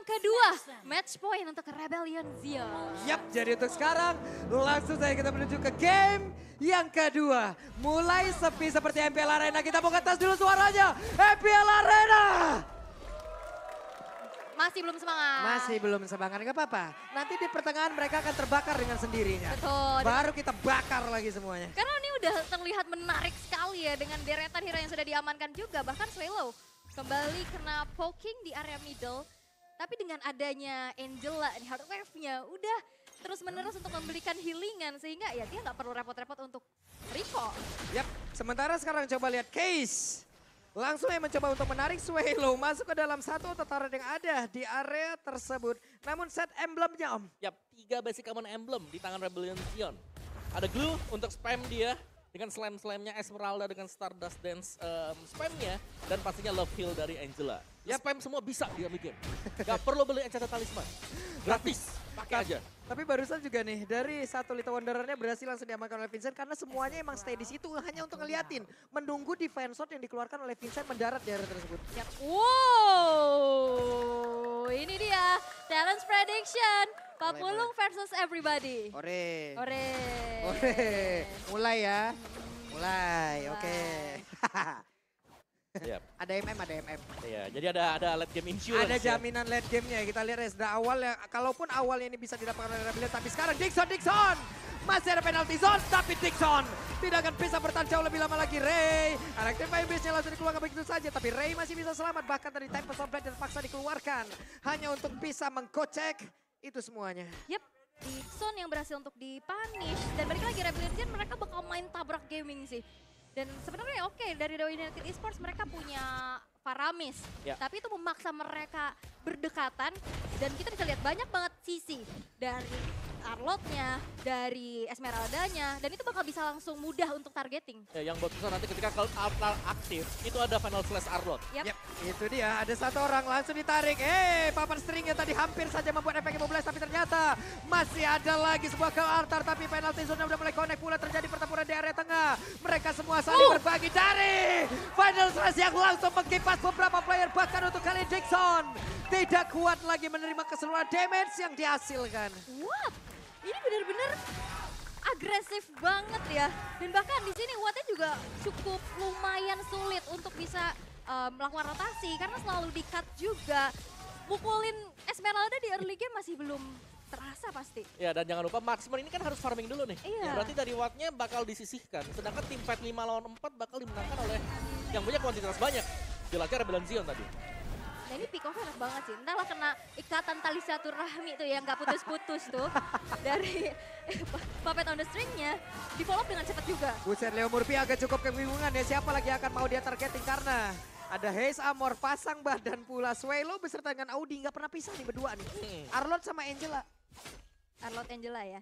kedua, match point untuk Rebellion Zion. Yap, jadi untuk sekarang langsung saja kita menuju ke game yang kedua. Mulai sepi seperti MPL Arena, kita mau ngetes dulu suaranya. MPL Arena! Masih belum semangat. Masih belum semangat, nggak apa-apa. Nanti di pertengahan mereka akan terbakar dengan sendirinya. Betul. Baru kita bakar lagi semuanya. Karena ini udah terlihat menarik sekali ya dengan deretan hero yang sudah diamankan juga. Bahkan Swallow kembali kena poking di area middle. Tapi dengan adanya Angela di hard wave-nya udah terus menerus untuk memberikan healingan. Sehingga ya dia nggak perlu repot-repot untuk recall. Yap, sementara sekarang coba lihat Case. Langsung yang mencoba untuk menarik Swallow masuk ke dalam satu turret yang ada di area tersebut. Namun set emblemnya Om. Yap, 3 basic common emblem di tangan Rebellion Zion. Ada glue untuk spam dia dengan slam-slamnya Esmeralda dengan Stardust Dance spamnya. Dan pastinya love heal dari Angela. Spam semua bisa di early game. Gak perlu beli Enchanted Talisman. Gratis, pakai aja. Tapi barusan juga nih dari satu Little Wanderer-nya berhasil langsung diamankan oleh Vincent karena semuanya emang stay di situ hanya untuk ngeliatin. Menunggu defense shot yang dikeluarkan oleh Vincent mendarat di area tersebut. Ya, wow, ini dia challenge prediction. Papulung versus everybody. Ore. Ore. Ore. Mulai ya. Mulai, oke. Yap. Ada MM. Iya, jadi ada late game insurance. Ada ya. jaminan late game-nya. Kita lihat ya, sudah awal ya. Kalaupun awalnya ini bisa didapatkan oleh Rebellion. Tapi sekarang Dixon. Masih ada penalty zone. Tapi Dixon tidak akan bisa bertahan jauh lebih lama lagi. Ray. Electric Firebase-nya langsung dikeluarkan begitu saja. Tapi Ray masih bisa selamat. Bahkan tadi Tempest of Blade terpaksa dikeluarkan. Hanya untuk bisa mengkocek itu semuanya. Yep, Dixon yang berhasil untuk dipunish. Dan balik lagi Rebellion Zion mereka bakal main tabrak gaming sih. Dan sebenarnya oke, dari Dewa United Esports mereka punya Faramis. Ya. Tapi itu memaksa mereka berdekatan. Dan kita bisa lihat banyak banget sisi dari Arlotnya, dari Esmeraldanya. Dan itu bakal bisa langsung mudah untuk targeting. Ya, yang buat susah nanti ketika kalau Altar aktif, itu ada final slash Arlot. Yep. Yap, itu dia. Ada satu orang langsung ditarik. Papan stringnya tadi hampir saja membuat efek 15. Tapi ternyata masih ada lagi sebuah ke altar. Tapi penalty zone udah mulai connect pula. Terjadi pertempuran di area tengah. Mereka semua saling berbagi dari final slash yang langsung mengkipas beberapa player. Bahkan untuk kali Dixon tidak kuat lagi menerima keseluruhan damage yang dihasilkan. What? Ini benar-benar agresif banget ya. Dan bahkan di sini Wattnya juga cukup lumayan sulit untuk bisa melakukan rotasi. Karena selalu di-cut juga. Mukulin Esmeralda di early game masih belum terasa pasti. Ya, dan jangan lupa marksman ini kan harus farming dulu nih. Iya. Berarti dari wattnya bakal disisihkan. Sedangkan tim fight 5 lawan 4 bakal dimenangkan oleh yang punya kuantitas banyak. Jelasnya Rebellion Zion tadi. Nah ini pick off-nya enak banget sih. Entahlah kena ikatan tali silaturahmi tuh yang gak putus-putus tuh. Dari puppet on the string-nya. Di follow up dengan cepat juga. Buset, Leo Murphy agak cukup kebingungan ya. Siapa lagi akan mau dia targeting karena ada Haze Amor pasang badan pula. Swallow beserta dengan Audi nggak pernah pisah nih berdua nih. Arlot sama Angela. Arlot Angela ya.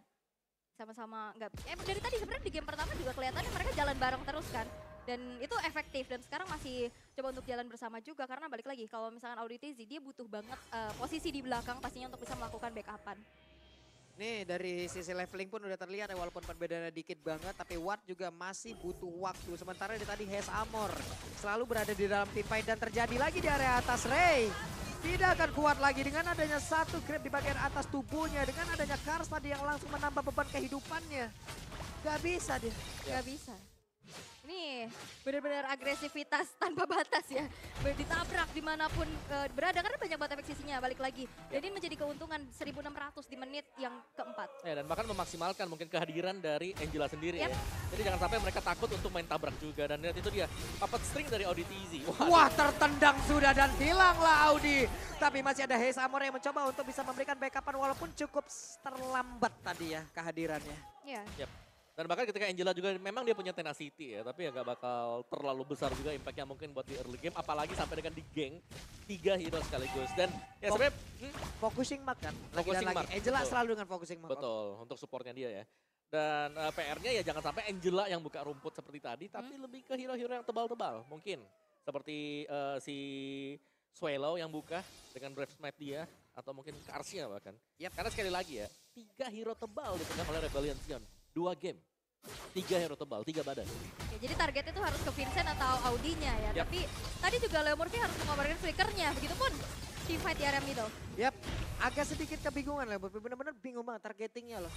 Sama-sama nggak. Dari tadi sebenarnya di game pertama juga kelihatannya mereka jalan bareng terus kan. Dan itu efektif dan sekarang masih coba untuk jalan bersama juga karena balik lagi kalau misalkan Audi Tizi dia butuh banget posisi di belakang pastinya untuk bisa melakukan backupan. Nih dari sisi leveling pun udah terlihat ya walaupun perbedaannya dikit banget. Tapi Watt juga masih butuh waktu. Sementara dari tadi Haze Amor selalu berada di dalam team fight dan terjadi lagi di area atas Ray. Tidak akan kuat lagi dengan adanya satu grab di bagian atas tubuhnya. Dengan adanya Kars tadi yang langsung menambah beban kehidupannya. Gak bisa dia. Gak bisa. Ini benar-benar agresivitas tanpa batas ya. Ditabrak dimanapun berada karena banyak banget efek sisinya balik lagi. Jadi menjadi keuntungan 1600 di menit yang keempat. Ya, dan bahkan memaksimalkan mungkin kehadiran dari Angela sendiri Yep. ya. Jadi jangan sampai mereka takut untuk main tabrak juga. Dan lihat itu dia, puppet string dari Audi TZ. Wah, tertendang sudah dan hilanglah Audi. Tapi masih ada Haze Amor yang mencoba untuk bisa memberikan backupan walaupun cukup terlambat tadi ya kehadirannya. Iya. Yep. Dan bahkan ketika Angela juga memang dia punya tenacity ya. Tapi ya gak bakal terlalu besar juga impactnya mungkin buat di early game. Apalagi sampai dengan di geng 3 hero sekaligus. Dan ya sebenarnya Focusing mark kan? Lagi Focusing dan lagi. mark, Angela betul. selalu dengan focusing mark. betul untuk supportnya dia ya. Dan PR-nya ya jangan sampai Angela yang buka rumput seperti tadi. Tapi lebih ke hero-hero yang tebal-tebal mungkin. Seperti si Swallow yang buka dengan Brave Smite dia. Atau mungkin Karsnya bahkan. Yep. Karena sekali lagi ya, 3 hero tebal dipegang oleh Rebellion Zion. 2 game. 3 hero tebal, 3 badan. Ya, jadi targetnya itu harus ke Vincent atau Audinya ya. Yap. Tapi tadi juga Leo Murphy harus mengobarin flickernya. Begitupun team fight di area middle. Yap, agak sedikit kebingungan lah, bener-bener bingung banget targetingnya loh.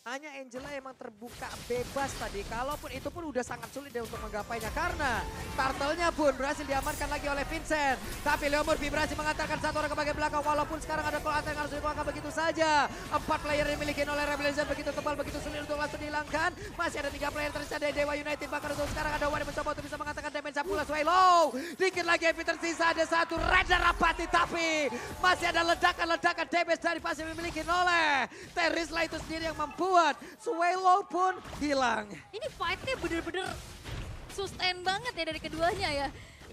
Hanya Angela emang terbuka bebas tadi, kalaupun itu pun udah sangat sulit deh untuk menggapainya. Karena turtle-nya pun berhasil diamankan lagi oleh Vincent. Tapi Leo Murphy berhasil mengantarkan satu orang ke bagian belakang, walaupun sekarang ada call yang harus dikeluarkan begitu saja. 4 player yang dimiliki oleh Rebellion begitu tebal, begitu sulit untuk langsung dihilangkan. Masih ada 3 player tersisa dari Dewa United, bahkan untuk sekarang ada Wadi mencoba untuk bisa mengatakan damage pula Swallow. Dikit lagi yang tersisa, ada satu Raja Rapati, tapi masih ada ledakan-ledakan damage dari pasti dimiliki oleh Terisla itu sendiri yang membuat Swallow pun hilang. Ini fight-nya bener-bener sustain banget ya dari keduanya ya.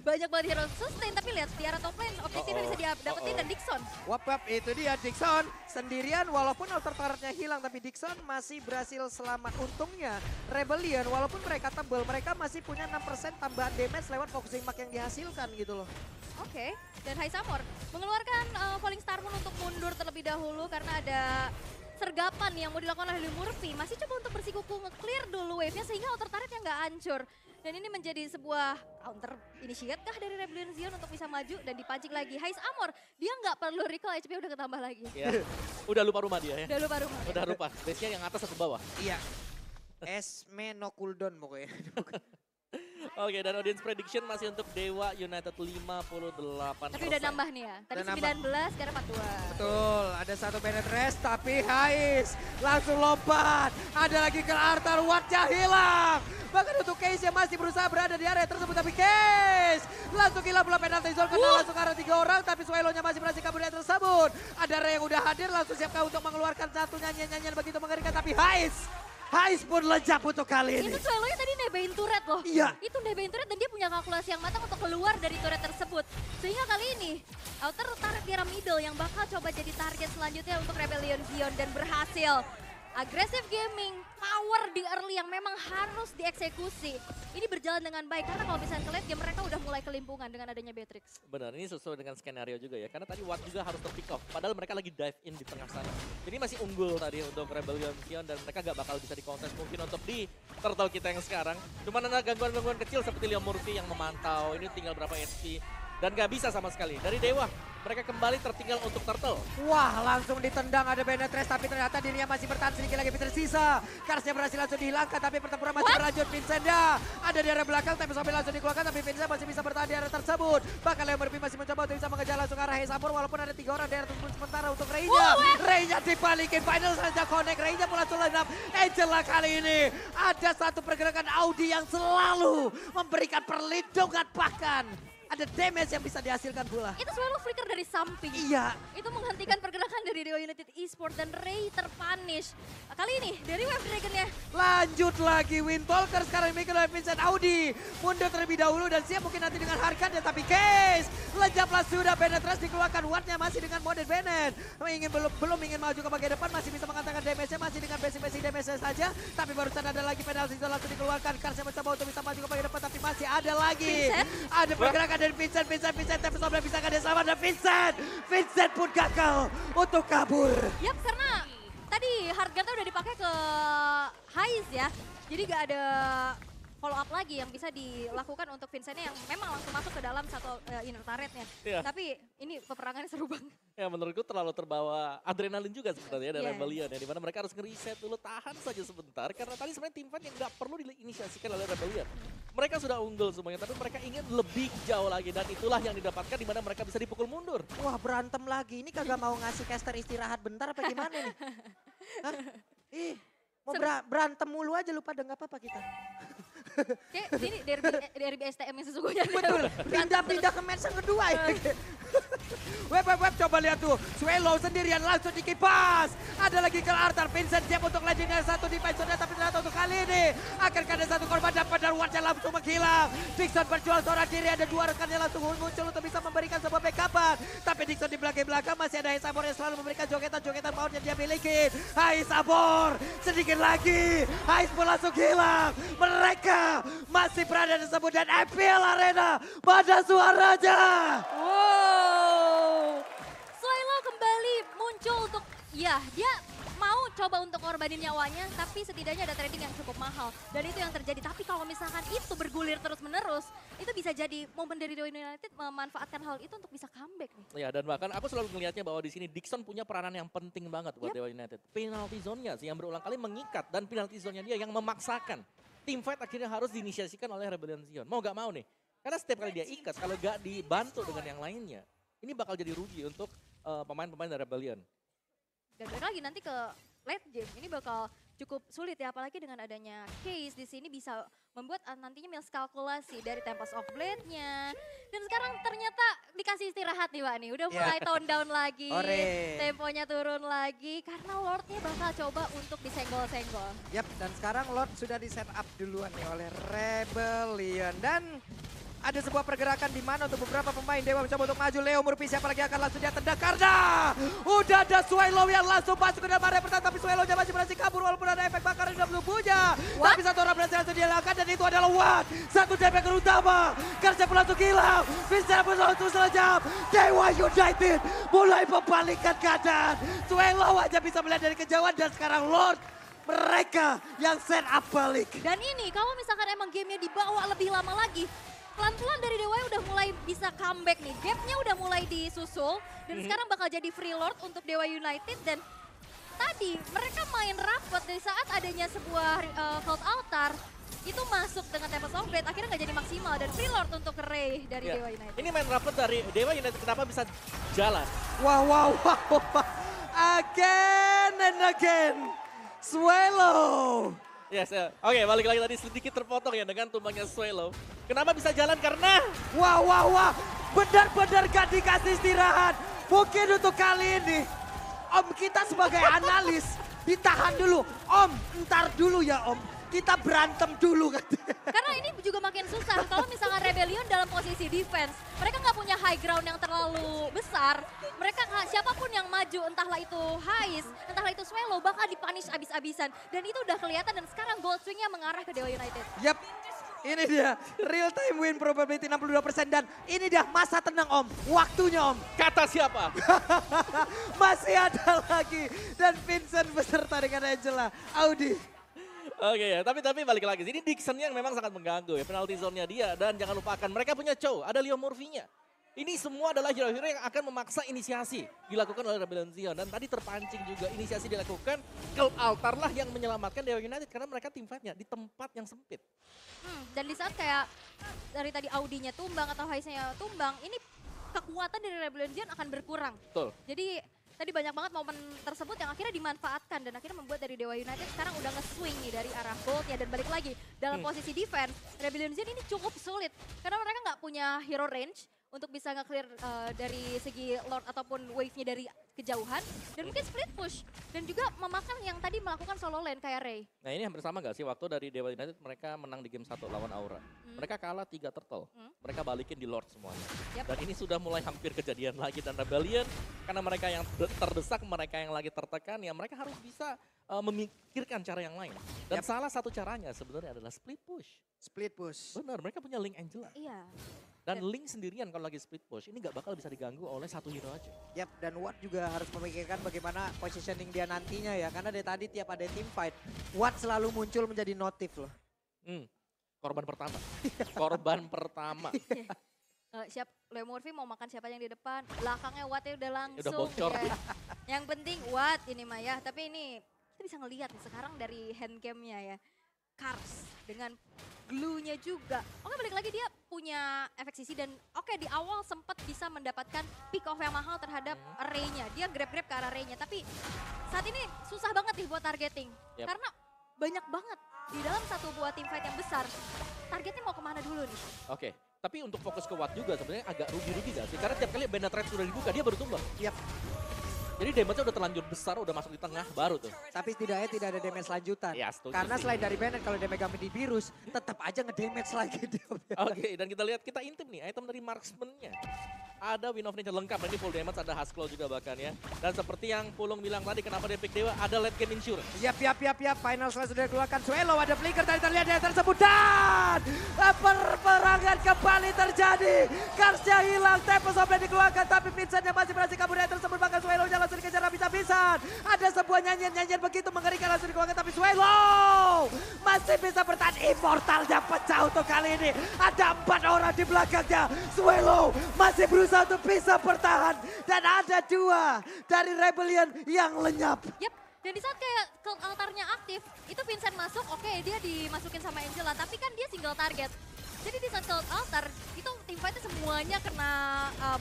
Banyak banget hero sustain, tapi lihat Tiara top lane objektifnya bisa dapetin dan Dixon. Wap itu dia Dixon sendirian walaupun alter turretnya hilang, tapi Dixon masih berhasil selamat. Untungnya Rebellion walaupun mereka tebel, mereka masih punya 6% tambahan damage lewat focusing mark yang dihasilkan gitu loh. Oke, dan Hai Samor mengeluarkan Falling Star Moon untuk mundur terlebih dahulu karena ada sergapan yang mau dilakukan oleh Murphy. Masih coba untuk bersikuku nge-clear dulu wave-nya sehingga outer turret yang nggak hancur. Dan ini menjadi sebuah counter initiate kah dari Rebellion Zion untuk bisa maju dan dipancing lagi. Hais Amor, dia nggak perlu recall, HP udah ketambah lagi. Ya, udah lupa rumah dia ya. Udah lupa rumah. Udah lupa, base-nya yang atas atau bawah. Iya. Esme no cooldown pokoknya. Oke, dan audience prediction masih untuk Dewa United 58%. Tapi udah nambah nih ya. Tadi Udah 19, sekarang 42. Betul, ada satu Bennett rest tapi Hais langsung lompat. Ada lagi ke Arthur, Wattnya hilang. Bahkan untuk Case yang masih berusaha berada di area tersebut, tapi Case langsung hilang pula penalti zone karena langsung arah 3 orang, tapi Swallow-nya masih berhasil kabur dari tersebut. Ada Ray yang udah hadir, langsung siapkan untuk mengeluarkan satu nyanyian-nyanyian begitu mengerikan, tapi Hais pun lejap untuk kali ini. Itu Swallow-nya tadi nebein turret loh. Iya. Itu nebein turret dan dia punya kalkulasi yang matang untuk keluar dari turret tersebut. Sehingga kali ini outer turret di middle yang bakal coba jadi target selanjutnya untuk Rebellion Zion dan berhasil. Aggressive gaming, power di early yang memang harus dieksekusi. Ini berjalan dengan baik karena kalau misalnya ke late game mereka udah mulai kelimpungan dengan adanya Beatrix. Benar, ini sesuai dengan skenario juga ya. Karena tadi Watt juga harus ter-pick off. Padahal mereka lagi dive in di tengah sana. Jadi masih unggul tadi untuk Rebellion Zion dan mereka gak bakal bisa dikontes mungkin untuk di turtle kita yang sekarang. Cuman ada gangguan-gangguan kecil seperti Leo Murphy yang memantau. Ini tinggal berapa HP. Dan gak bisa sama sekali. Dari Dewa, mereka kembali tertinggal untuk turtle. Wah, langsung ditendang ada Bennett rest, tapi ternyata dirinya masih bertahan sedikit lagi tersisa. Karsnya berhasil langsung dihilangkan, tapi pertempuran masih berlanjut. Vincent ada di area belakang, tapi sampai langsung dikeluarkan, tapi Vincent masih bisa bertahan di area tersebut. Bahkan Leo Murphy masih mencoba untuk bisa mengejar langsung arah Hesapur, walaupun ada 3 orang di area tersebut sementara untuk Reynya. Reynya dibalikin, final saja connect, Reynya pula langsung line up. Angela kali ini ada satu pergerakan Audi yang selalu memberikan perlindungan, bahkan ada damage yang bisa dihasilkan pula. Itu Swallow flicker dari samping. Iya. Itu menghentikan pergerakan dari Dewa United Esports dan Ray terpunish. Kali ini dari Wave Dragon-nya. Lanjut lagi Windtalker sekarang dimiliki oleh Vincent Audi. Mundur terlebih dahulu dan siap mungkin nanti dengan harga tapi Case lejaplah sudah. Bennett Rush dikeluarkan, Wattnya masih dengan model Bennett. Belum ingin maju ke bagian depan, masih bisa mengatakan damage-nya masih dengan basic damage saja. Tapi barusan ada lagi penalti langsung dikeluarkan. Karsnya mencoba untuk bisa maju ke bagian depan, tapi masih ada lagi. Vincent? Ada pergerakan dari Vincent, tapi Sobel bisa dia selamat dan Vincent pun gagal untuk kabur. Yap, karena tadi Heartguard udah dipakai ke Hais ya. Jadi gak ada follow up lagi yang bisa dilakukan untuk Vincentnya yang memang langsung masuk ke dalam satu inner turretnya. Iya. Tapi ini peperangannya seru banget. Ya menurutku terlalu terbawa adrenalin juga sebenarnya dari Yes. Rebellion ya. Dimana mereka harus nge-reset dulu, tahan saja sebentar. Karena tadi sebenarnya tim fight yang gak perlu diinisiasikan oleh Rebellion. Mereka sudah unggul semuanya, tapi mereka ingin lebih jauh lagi. Dan itulah yang didapatkan dimana mereka bisa dipukul mundur. Wah, berantem lagi. Ini kagak mau ngasih caster istirahat bentar apa gimana nih? Hah? Ih, mau berantem mulu aja, lupa ada nggak apa-apa kita. Kayak ini derby STM yang sesungguhnya. Betul, pindah ke match yang kedua ya. Web, coba lihat tuh. Swallow sendirian langsung dikipas. Ada lagi ke Arthur, Vincent siap untuk landingnya satu defense-nya, tapi ternyata untuk kali ini akan ada satu korban dapat dan Wattnya langsung menghilang. Dixon berjuang seorang diri, ada 2 rekannya langsung muncul untuk bisa memberikan sebuah backupan. Tapi Dixon di belakang masih ada Hesabor yang selalu memberikan jogetan power yang dia miliki. Hesabor sedikit lagi, Hais pun langsung hilang. Mereka masih berada di tersebut dan FPL Arena pada suaranya. Wow. Swallow kembali muncul untuk, ya dia mau coba untuk korbanin nyawanya, tapi setidaknya ada trading yang cukup mahal. Dan itu yang terjadi. Tapi kalau misalkan itu bergulir terus-menerus, itu bisa jadi momen dari Dewa United memanfaatkan hal itu untuk bisa comeback nih. Ya, dan bahkan aku selalu melihatnya bahwa di sini Dixon punya peranan yang penting banget buat Dewa United. Penalty zone-nya sih yang berulang kali mengikat dan penalty zone-nya dia yang memaksakan. Team fight akhirnya harus diinisiasikan oleh Rebellion Zion. Mau gak mau nih. Karena setiap kali dia ikat, kalau gak dibantu dengan yang lainnya, ini bakal jadi rugi untuk pemain-pemain dari Rebellion. Dan balik lagi nanti ke late game, ini bakal cukup sulit ya, apalagi dengan adanya case di sini bisa membuat nantinya miskalkulasi dari Tempest of Blade-nya. Dan sekarang ternyata dikasih istirahat nih Pak nih, udah mulai tone down lagi, temponya turun lagi karena Lord-nya bakal coba untuk disenggol-senggol. Yap, dan sekarang Lord sudah di set up duluan nih oleh Rebellion. Dan ada sebuah pergerakan di mana untuk beberapa pemain Dewa mencoba untuk maju. Leo Murphy siapa lagi akan langsung dia tendang karena udah ada Swallow yang langsung masuk ke dalam area pertahanan. Tapi Swallow-nya masih berhasil kabur walaupun ada efek bakar di dalam tubuhnya. Tapi satu orang berhasil langsung dilakukan dan itu adalah Watt. Satu damage utama. Kerja pun langsung hilang. Vincent pun langsung selejap. Dewa United mulai membalikkan keadaan. Swallow aja bisa melihat dari kejauhan dan sekarang Lord mereka yang set up balik. Dan ini kalau misalkan emang gamenya dibawa lebih lama lagi, pelan-pelan dari Dewa udah mulai bisa comeback nih. Gapnya udah mulai disusul dan sekarang bakal jadi free Lord untuk Dewa United. Dan tadi mereka main rapat dari saat adanya sebuah Cult Altar itu masuk dengan Tempest of Blade, akhirnya nggak jadi maksimal dan free Lord untuk Ray dari Dewa United. Ini main rapat dari Dewa United kenapa bisa jalan? Wow. Again and again. Swallow. Yes, Oke, balik lagi tadi sedikit terpotong ya dengan tumbangnya Swallow. Kenapa bisa jalan? Karena Wah. Benar-benar gak dikasih istirahat. Mungkin untuk kali ini Om kita sebagai analis ditahan dulu. Om, ntar dulu ya Om. Kita berantem dulu katanya. Karena ini juga makin susah. Kalau misalkan Rebellion dalam posisi defense, mereka nggak punya high ground yang terlalu besar. Mereka siapapun yang maju, entahlah itu Hais, entahlah itu Swallow, bakal dipunish abis-abisan. Dan itu udah kelihatan dan sekarang gold swing-nya mengarah ke Dewa United. Yap, ini dia real time win probability 62% dan ini dia masa tenang Om. Waktunya Om. kata siapa? Masih ada lagi dan Vincent beserta dengan Angela. Audi. Oke ya, tapi balik lagi. Ini Dixon yang memang sangat mengganggu ya. Penalty zone-nya dia dan jangan lupakan mereka punya Chow, ada Leo Murphy-nya. Ini semua adalah hero-hero yang akan memaksa inisiasi dilakukan oleh Rebellion Zion. Dan tadi terpancing juga inisiasi dilakukan. Cult Altar lah yang menyelamatkan Dewa United karena mereka tim fight-nya di tempat yang sempit. Dan di saat kayak dari tadi Audinya tumbang atau Haisnya tumbang, ini kekuatan dari Rebellion Zion akan berkurang. Betul. Jadi tadi banyak banget momen tersebut yang akhirnya dimanfaatkan dan akhirnya membuat dari Dewa United sekarang udah nge-swing nih dari arah gold ya. Dan balik lagi dalam posisi defense, Rebellion Zion ini cukup sulit karena mereka nggak punya hero range untuk bisa nge-clear dari segi Lord ataupun wave-nya dari kejauhan. Dan mungkin split push dan juga memakan yang tadi melakukan solo lane kayak Ray. Nah ini hampir sama gak sih waktu dari Dewa United mereka menang di game 1 lawan Aura. Mereka kalah 3 turtle, mereka balikin di Lord semuanya. Dan ini sudah mulai hampir kejadian lagi dan Rebellion karena mereka yang terdesak, mereka yang lagi tertekan ya mereka harus bisa memikirkan cara yang lain. Dan salah satu caranya sebenarnya adalah split push. Split push. Benar, mereka punya Link Angela. Iya. Dan Link sendirian kalau lagi split push ini gak bakal bisa diganggu oleh satu hero aja. Yap, dan Watt juga harus memikirkan bagaimana positioning dia nantinya ya. Karena dari tadi tiap ada team fight, Watt selalu muncul menjadi notif loh. Korban pertama. Korban pertama. Siap, Leo Murphy mau makan siapa yang di depan, belakangnya Watt-nya udah langsung. Udah bocor. Ya. Yang penting Watt ini Mah ya, tapi ini kita bisa ngelihat nih sekarang dari handcam-nya ya. Kars dengan glue-nya juga. Oke, balik lagi dia punya efek sisi dan oke di awal sempat bisa mendapatkan pick off yang mahal terhadap array-nya. Dia grab-grab ke arah array-nya, tapi saat ini susah banget nih buat targeting. Karena banyak banget di dalam satu buah team fight yang besar. Targetnya mau kemana dulu nih? Oke, tapi untuk fokus ke Watt juga sebenarnya agak rugi-rugi gak sih? Karena tiap kali Bandit Red sudah dibuka dia baru tumbang. Yap. Jadi damage-nya udah terlanjur besar, udah masuk di tengah, baru tuh. Tapi setidaknya tidak ada damage lanjutan. Ya, setuju Karena sih. selain dari Bennett, kalau damage kami di virus, tetap aja ngedamage lagi dia. Oke, dan kita lihat, kita intip nih item dari marksman-nya. Ada Win of Nature lengkap, dan ini full damage, ada Husklow juga bahkan ya. Dan seperti yang Pulung bilang tadi, kenapa dia pick Dewa, ada late game insurance. Yap. Final Slash sudah dikeluarkan. Swallow ada flicker tadi terlihat yang tersebut. Dan perperangan kembali terjadi. Karsnya hilang, Tempest of Blade dikeluarkan. Tapi Vincent yang masih berhasil kabur dari tersebut. Bahkan Swallow-nya langsung dikejar habis-habis. Lisan. Ada sebuah nyanyian-nyanyian begitu mengerikan langsung dikeluarkan tapi Swelo masih bisa bertahan. Immortalnya pecah untuk kali ini. Ada 4 orang di belakangnya. Swelo masih berusaha untuk bisa bertahan. Dan ada 2 dari Rebellion yang lenyap. Yap, dan di saat kayak cult altarnya aktif, itu Vincent masuk, oke dia dimasukin sama Angela, tapi kan dia single target. Jadi di saat cult altar, itu teamfightnya semuanya kena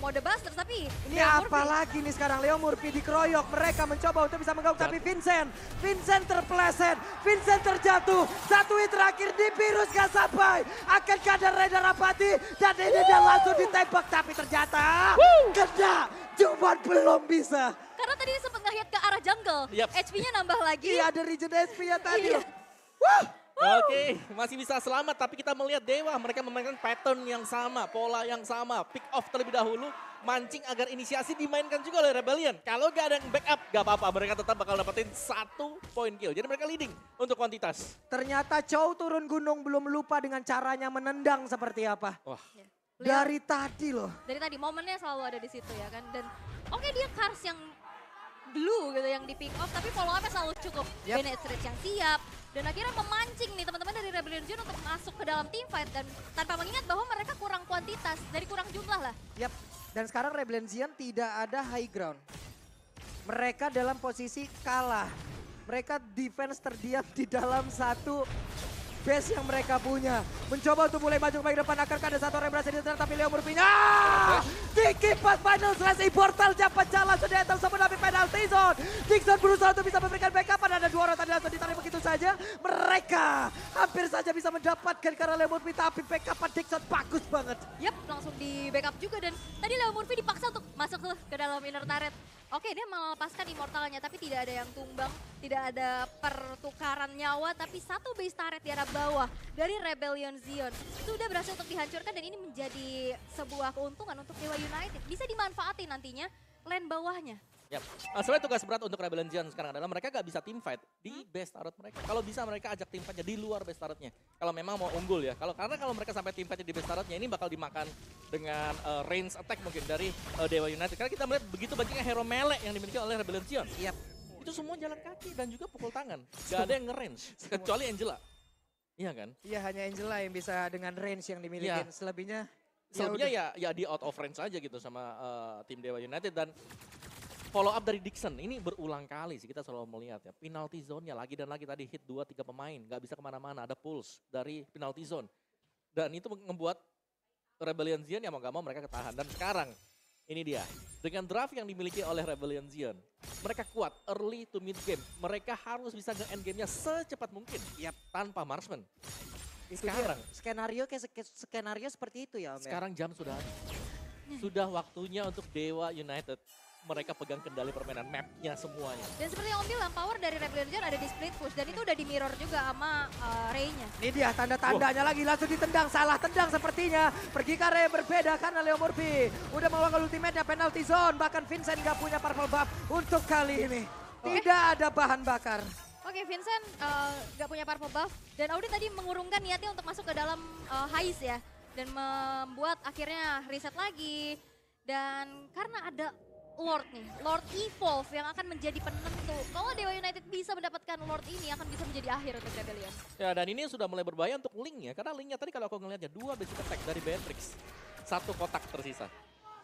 mode buster, tapi Ini apa lagi nih sekarang, Leo Murphy dikeroyok, mereka mencoba untuk bisa mengganggu, tapi Vincent terpeleset, Vincent terjatuh, 1 hit terakhir di virus gak sampai, akankah ada Raider Apati, dan ini dia langsung ditembak, tapi ternyata kena, cuman belum bisa. karena tadi sempat nge-hit ke arah jungle, HP-nya nambah lagi. Iya ada regen SP-nya tadi. Iya. Oke, masih bisa selamat tapi kita melihat Dewa mereka memainkan pattern yang sama, pola yang sama. Pick off terlebih dahulu, mancing agar inisiasi dimainkan juga oleh Rebellion. Kalau gak ada yang backup, gak apa-apa, mereka tetap bakal dapetin 1 point kill. Jadi mereka leading untuk kuantitas. Ternyata Chow turun gunung belum lupa dengan caranya menendang seperti apa. Wah. Dari tadi loh. Dari tadi momennya selalu ada di situ ya kan. Dan oke dia Cars yang blue gitu yang di pick off, tapi follow up-nya selalu cukup. Bennett Street yang siap. Dan akhirnya memancing nih teman-teman dari Rebellion Zone untuk masuk ke dalam team fight. Dan tanpa mengingat bahwa mereka kurang kuantitas, dari kurang jumlah lah. Yap, dan sekarang Rebellion Zion tidak ada high ground. Mereka dalam posisi kalah. Mereka defense terdiam di dalam satu base yang mereka punya. Mencoba untuk mulai maju ke depan, akankah ada 1 orang yang berhasil ditekan, tapi Leo Murphy di pas final slash immortal dapat jalan sudah datang sama dari penalty zone. Dixon berusaha untuk bisa memberikan backup, ada 2 orang tadi langsung ditarik begitu saja. Mereka hampir saja bisa mendapatkan karena Leo Murphy, tapi backup Dixon bagus banget. Yap, langsung di backup juga dan tadi Leo Murphy dipaksa untuk masuk ke dalam inner turret. Oke, dia melepaskan immortalnya tapi tidak ada yang tumbang, tidak ada pertukaran nyawa, tapi 1 base turret di arah bawah dari Rebellion Zion. Itu udah berhasil untuk dihancurkan dan ini menjadi sebuah keuntungan untuk Dewa United. Bisa dimanfaati nantinya lane bawahnya. Yap. Sebenarnya tugas berat untuk Rebellion Zion sekarang adalah mereka gak bisa team fight di base turret mereka. Kalau bisa mereka ajak team fightnya di luar base turretnya. Kalau memang mau unggul ya. Karena kalau mereka sampai team fightnya di base turretnya ini bakal dimakan dengan range attack mungkin dari Dewa United. Karena kita melihat begitu banyaknya hero melee yang dimiliki oleh Rebellion Zion. Yap. Itu semua jalan kaki dan juga pukul tangan. Gak ada yang nge-range. Kecuali Angela. Iya kan? Iya, hanya Angela yang bisa dengan range yang dimiliki. Iya. Selebihnya ya di out of range aja gitu sama tim Dewa United. Dan follow up dari Dixon, ini berulang kali sih kita selalu melihat ya. Penalty zone-nya lagi dan lagi tadi hit 2-3 pemain, gak bisa kemana-mana, ada pulse dari penalty zone. Dan itu membuat Rebellion Zion ya mau gak mau mereka ketahan. Dan sekarang, ini dia, dengan draft yang dimiliki oleh Rebellion Zion, mereka kuat early to mid game. Mereka harus bisa nge-end game-nya secepat mungkin, tanpa marksman. Sekarang, skenario seperti itu ya Om. Sekarang jam sudah habis. Sudah waktunya untuk Dewa United. Mereka pegang kendali permainan mapnya semuanya. Dan seperti yang Om bilang, power dari Rebellion Zion ada di split push dan itu udah di mirror juga sama Ray-nya. Ini dia tanda-tandanya lagi, langsung ditendang, salah tendang sepertinya. Pergi ke area yang berbeda karena Leo Murphy udah mengeluarkan ultimate-nya penalty zone. Bahkan Vincent gak punya purple buff untuk kali ini. Tidak ada bahan bakar. Oke, Vincent gak punya purple buff dan Audi tadi mengurungkan niatnya untuk masuk ke dalam heist ya. Dan membuat akhirnya reset lagi. Dan karena ada Lord nih, Lord Evolve yang akan menjadi penentu. Kalau Dewa United bisa mendapatkan Lord ini akan bisa menjadi akhir untuk Rebellion. Ya dan ini sudah mulai berbahaya untuk Link ya. Karena Linknya tadi kalau aku ngelihatnya 2 basic attack dari Beatrix. 1 kotak tersisa.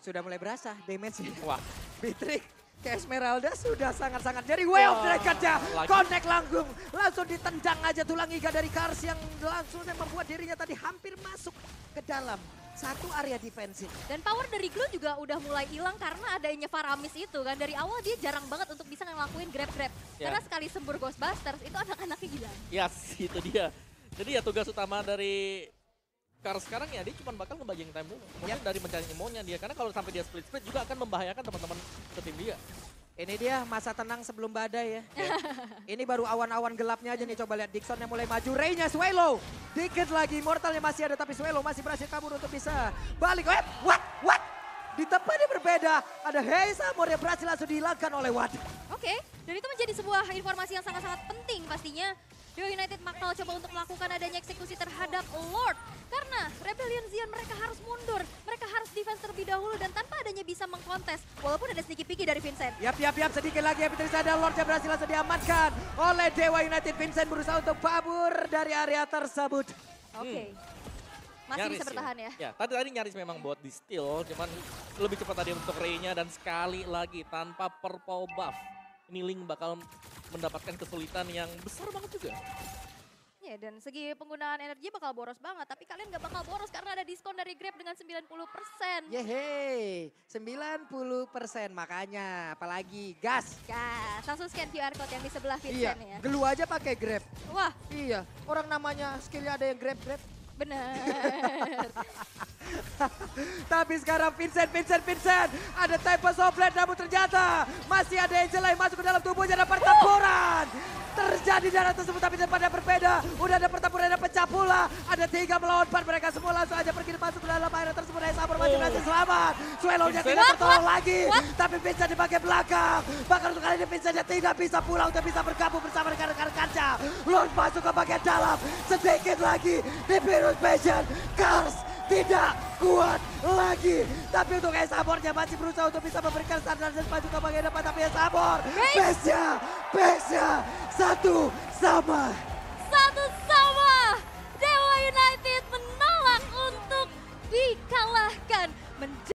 Sudah mulai berasa damage-nya. Wah. Beatrix ke Esmeralda sudah sangat-sangat. Jadi way of dragon-nya connect langsung ditendang aja tulang iga dari Cars yang langsung membuat dirinya tadi hampir masuk ke dalam satu area defensif. Dan power dari Glue juga udah mulai hilang karena adanya Faramis itu kan. Dari awal dia jarang banget untuk bisa ngelakuin grab-grab. Karena sekali sembur Ghostbusters itu anak-anaknya gila. Yes, itu dia. Jadi ya tugas utama dari Cars sekarang ya dia cuma bakal ngebagiin time dulu. Mungkin dari mencari emonya dia. Karena kalau sampai dia split-split juga akan membahayakan teman-teman setim dia. Ini dia masa tenang sebelum badai ya. Ini baru awan-awan gelapnya aja nih. Coba lihat Dixon yang mulai maju. Ray-nya Swelo. Dikit lagi. Mortalnya masih ada tapi Swelo masih berhasil kabur untuk bisa balik. What? Di tempat yang berbeda. Ada Heisamor yang berhasil langsung dihilangkan oleh Watt. Oke, dan itu menjadi sebuah informasi yang sangat-sangat penting pastinya. Dewa United bakal coba untuk melakukan adanya eksekusi terhadap Lord. Karena Rebellion Zion mereka harus mundur, mereka harus defense terlebih dahulu dan tanpa adanya bisa mengkontes. Walaupun ada sneaky peeky dari Vincent. Yap, sedikit lagi yang bisa ada Lord yang berhasil langsung diamankan oleh Dewa United. Vincent berusaha untuk kabur dari area tersebut. Oke. Masih Nyaris bisa bertahan ya. Ya, tadi nyaris memang buat di steal, cuman lebih cepat tadi untuk Ray-nya dan sekali lagi tanpa purple buff. Ini Link bakal mendapatkan kesulitan yang besar banget juga. Ya, dan segi penggunaan energi bakal boros banget, tapi kalian gak bakal boros karena ada diskon dari Grab dengan 90%. Yeay, 90% makanya, apalagi gas. Gas, langsung scan QR code yang di sebelah Iya, Vincent ya. Glue aja pakai Grab. Wah, Iya, orang namanya skillnya ada yang Grab. bener. Tapi sekarang Vincent. Ada Tempest of Blade namun ternyata masih ada Angela yang masuk ke dalam tubuhnya. Ada pertempuran terjadi di arah tersebut tapi pada berbeda. Udah ada pertempuran, ada pecah pula. Ada 3 melawan 4, mereka semua langsung aja pergi masuk ke dalam area tersebut. Sabor masih berhasil selamat. Swallow-nya tidak tertolong lagi. Tapi Vincent di bagian belakang. Bahkan untuk kali ini Vincent tidak bisa pulang untuk bisa bergabung bersama rekan-rekan-rekannya. Lord masuk ke bagian dalam. Sedikit lagi di Virus Passion. Kars tidak kuat lagi. Tapi untuk Sabornya masih berusaha untuk bisa memberikan standar dan maju ke bagian depan. Tapi Sabor, base-nya 1-1.